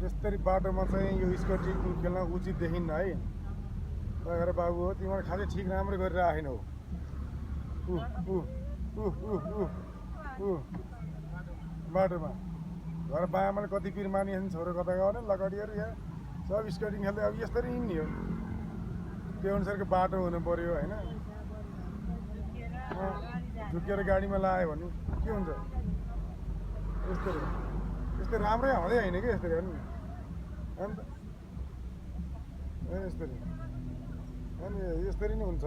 यसरी बाटोमा चाहिँ यो स्केटिङ खेल्न उचित देखिन्न है। गएर बाबु हो तिमीहरू खासै ठिक राम्रो गरेर आएन हो। बाटोमा घर बाआमाले कति पिर मानिन्छन् छोरो कता गयो लकडीहरू यहाँ सब स्केटिङ खेल्दै अब यसरी नि हो। त्यो अनुसारको बाटो हुनु पर्यो होइन। झुकेर गाडीमा लायो भने के हुन्छ यस्तरी यस्तै राम्रै हुँदै होइन कि यस्तरी हेर्नु अन्त यस्तरी अनि यस्तरी नै हुन्छ।